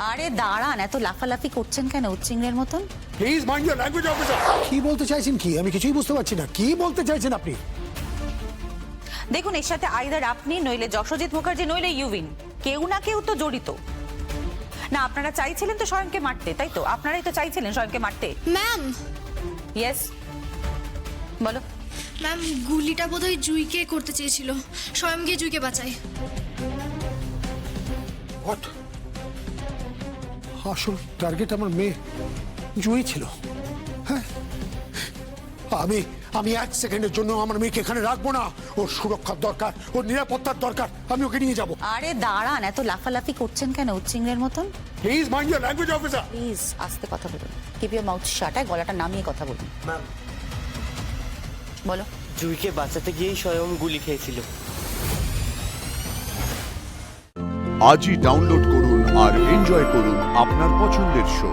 আরে দাঁড়ান, এত লাফালাফি করছেন কেন উচ্চিংড়ের মতন? Please mind your language officer. কি বলতে চাইছেন কি? আমি কিছুই বুঝতে পারছি না। কি বলতে চাইছেন আপনি? দেখুন, এর সাথে আইদার আপনি, নইলে যশোজিৎ মুখার্জি, নইলে ইউভিন, কেউ না কেউ তো জড়িত। না, আপনারা চাইছিলেন তো স্বয়ংকে মারতে, তাই তো? আপনারাই তো চাইছিলেন স্বয়ংকে মারতে। ম্যাম, ইয়েস, বলো। ম্যাম গুলিটা বোধহয় জুইকে করতে চেয়েছিল। স্বয়ং গিয়ে জুইকে বাঁচায়। হোয়াট? আসল টার্গেট আমার মেয়ে জুই ছিল। হ্যাঁ, আমি এক সেকেন্ডের জন্য আমার মেয়েকে এখানে রাখবো না। ওর সুরক্ষার দরকার, ওর নিরাপত্তার দরকার। আমি ওকে নিয়ে যাব। আরে দাঁড়ান, এত লাফালাফি করছেন কেন উচ্চিংড়ের মতন? Please mind your language officer. Please আস্তে কথা বলুন। কিপ ইওর মাউথ শাট, গলাটা নামিয়ে কথা বলুন। ম্যাম, বলো। জুইকে বাঁচাতে গিয়েই স্বয়ং গুলি খেয়েছিল। আজই ডাউনলোড করুন আর এনজয় করুন আপনার পছন্দের শো।